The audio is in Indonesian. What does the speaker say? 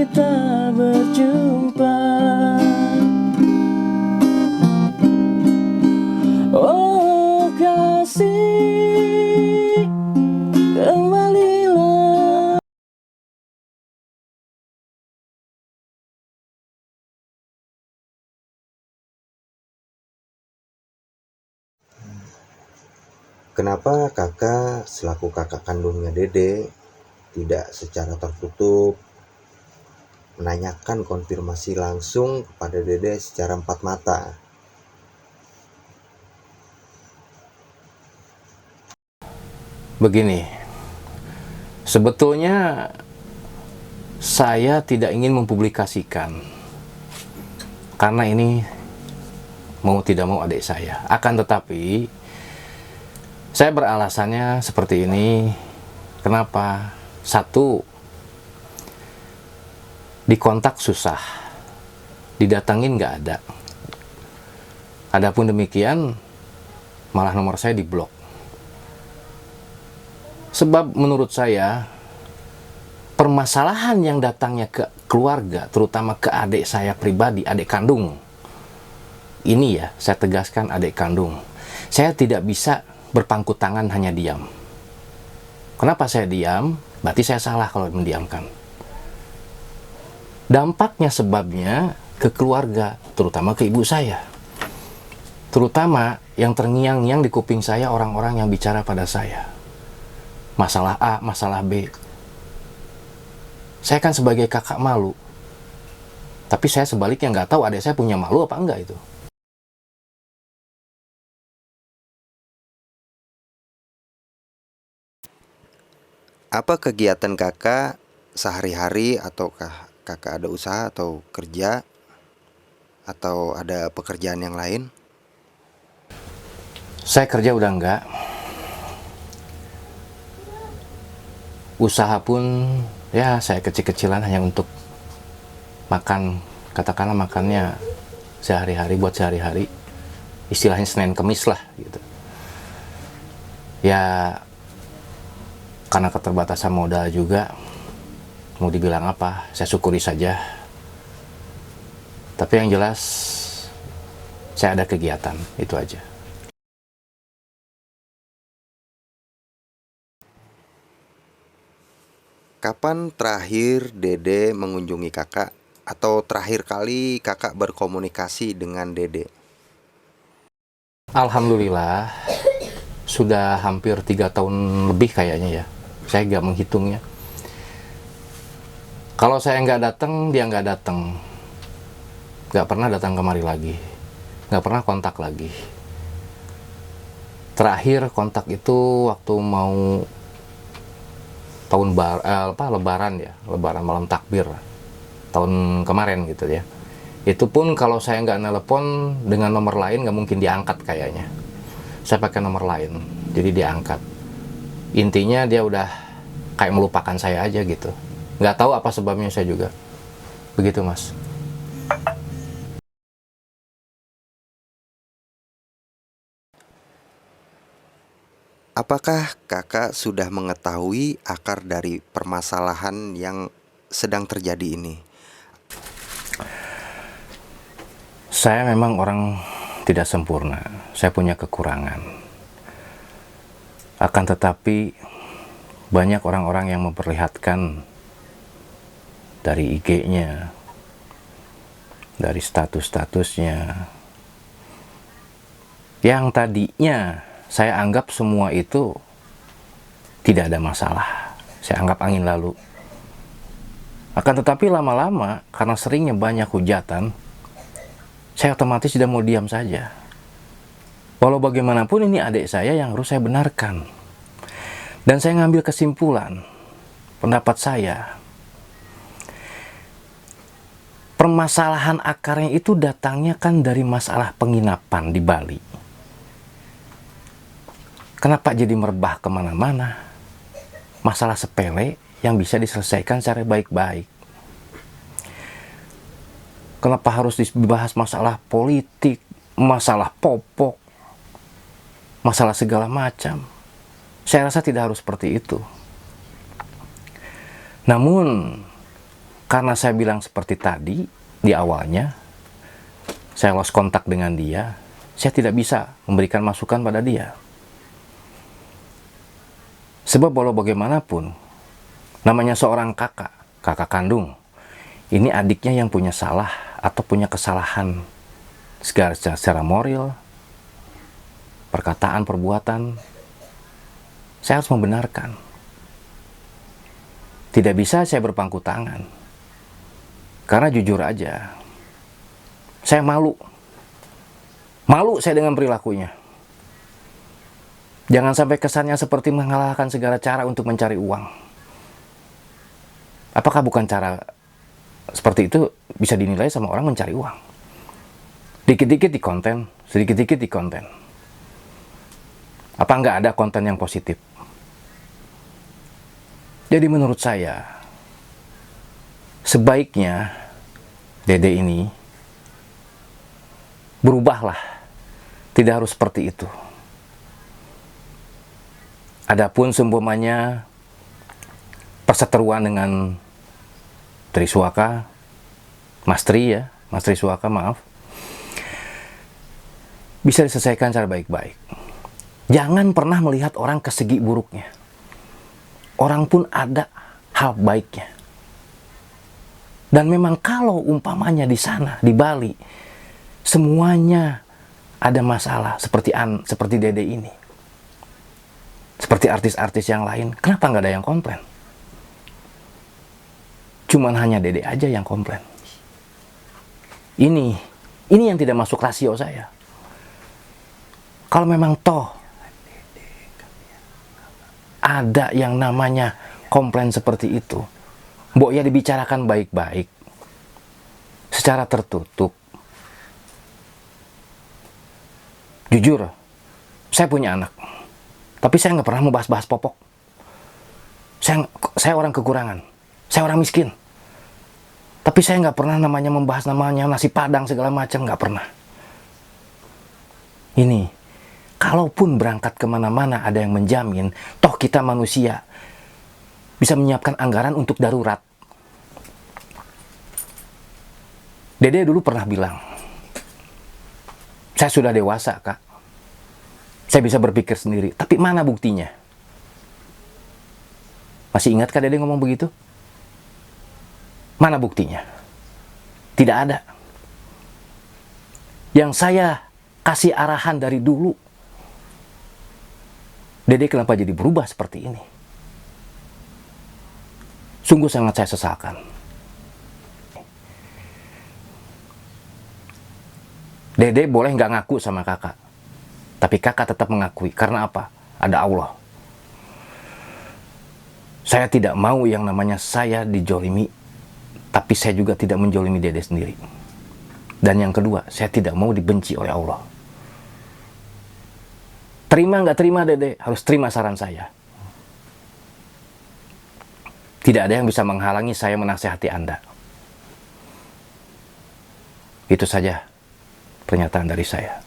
kita berjumpa. Oh kasih, kembalilah. Kenapa kakak selaku kakak kandungnya Dede tidak secara tertutup menanyakan konfirmasi langsung kepada Dede secara empat mata? Begini, sebetulnya saya tidak ingin mempublikasikan karena ini mau tidak mau adik saya. Akan tetapi saya beralasannya seperti ini. Kenapa? Satu, dikontak susah, didatangin nggak ada. Adapun demikian, malah nomor saya diblok. Sebab menurut saya, permasalahan yang datangnya ke keluarga, terutama ke adik saya pribadi, adik kandung, ini ya, saya tegaskan adik kandung. Saya tidak bisa berpangku tangan hanya diam. Kenapa saya diam? Berarti saya salah kalau mendiamkan. Dampaknya sebabnya ke keluarga, terutama ke ibu saya. Terutama yang terngiang-ngiang di kuping saya orang-orang yang bicara pada saya. Masalah A, masalah B. Saya kan sebagai kakak malu. Tapi saya sebaliknya nggak tahu adik saya punya malu apa enggak itu. Apa kegiatan kakak sehari-hari, ataukah kakak ada usaha atau kerja atau ada pekerjaan yang lain? Saya kerja udah enggak. Usaha pun ya saya kecil-kecilan hanya untuk makan, katakanlah makannya sehari-hari, buat sehari-hari. Istilahnya Senin Kemis lah gitu. Ya karena keterbatasan modal juga, mau dibilang apa, saya syukuri saja. Tapi yang jelas saya ada kegiatan, itu aja. Kapan terakhir Dede mengunjungi kakak, atau terakhir kali kakak berkomunikasi dengan Dede? Alhamdulillah sudah hampir 3 tahun lebih kayaknya ya. Saya nggak menghitungnya. Kalau saya nggak datang, dia nggak datang. Nggak pernah datang kemari lagi. Nggak pernah kontak lagi. Terakhir kontak itu waktu mau Lebaran ya, Lebaran malam takbir tahun kemarin gitu ya. Itu pun kalau saya nggak nelpon dengan nomor lain nggak mungkin diangkat kayaknya. Saya pakai nomor lain, jadi diangkat. Intinya dia udah kayak melupakan saya aja gitu. Nggak tahu apa sebabnya saya juga. Begitu mas. Apakah kakak sudah mengetahui akar dari permasalahan yang sedang terjadi ini? Saya memang orang tidak sempurna. Saya punya kekurangan. Akan tetapi banyak orang-orang yang memperlihatkan dari IG-nya, dari status-statusnya, yang tadinya saya anggap semua itu tidak ada masalah. Saya anggap angin lalu. Akan tetapi lama-lama, karena seringnya banyak hujatan, saya otomatis tidak mau diam saja. Walau bagaimanapun ini adik saya yang harus saya benarkan. Dan saya ngambil kesimpulan, pendapat saya, permasalahan akarnya itu datangnya kan dari masalah penginapan di Bali. Kenapa jadi merebah kemana-mana? Masalah sepele yang bisa diselesaikan secara baik-baik. Kenapa harus dibahas masalah politik, masalah popok, masalah segala macam? Saya rasa tidak harus seperti itu. Namun, karena saya bilang seperti tadi di awalnya, saya lost kontak dengan dia, saya tidak bisa memberikan masukan pada dia. Sebab walau bagaimanapun, namanya seorang kakak kandung, ini adiknya yang punya salah atau punya kesalahan secara moral, perkataan, perbuatan, saya harus membenarkan. Tidak bisa saya berpangku tangan. Karena jujur aja, saya malu. Malu saya dengan perilakunya. Jangan sampai kesannya seperti mengalahkan segala cara untuk mencari uang. Apakah bukan cara seperti itu bisa dinilai sama orang mencari uang? Dikit-dikit di konten, sedikit-dikit di konten. Apa nggak ada konten yang positif? Jadi menurut saya, sebaiknya Dede ini berubahlah. Tidak harus seperti itu. Adapun seumpamanya perseteruan dengan Triswaka, Mas Triswaka, maaf, bisa diselesaikan secara baik-baik. Jangan pernah melihat orang ke segi buruknya. Orang pun ada hal baiknya. Dan memang kalau umpamanya di sana, di Bali, semuanya ada masalah seperti Dede ini. Seperti artis-artis yang lain, kenapa nggak ada yang komplain? Cuman hanya Dede aja yang komplain. Ini yang tidak masuk rasio saya. Kalau memang toh ada yang namanya komplain seperti itu, mbok ya dibicarakan baik-baik, secara tertutup. Jujur, saya punya anak, tapi saya nggak pernah membahas-bahas popok. Saya orang kekurangan, saya orang miskin, tapi saya nggak pernah membahas namanya nasi padang segala macam, nggak pernah. Ini, kalaupun berangkat kemana-mana ada yang menjamin, toh kita manusia bisa menyiapkan anggaran untuk darurat. Dede dulu pernah bilang, saya sudah dewasa, Kak. Saya bisa berpikir sendiri. Tapi mana buktinya? Masih ingat Kak Dede ngomong begitu? Mana buktinya? Tidak ada. Yang saya kasih arahan dari dulu, Dede kenapa jadi berubah seperti ini? Sungguh sangat saya sesalkan. Dede boleh nggak ngaku sama kakak, tapi kakak tetap mengakui. Karena apa? Ada Allah. Saya tidak mau yang namanya saya dijolimi, tapi saya juga tidak menjolimi Dede sendiri. Dan yang kedua, saya tidak mau dibenci oleh Allah. Terima nggak terima Dede, harus terima saran saya. Tidak ada yang bisa menghalangi saya menasihati Anda. Itu saja pernyataan dari saya.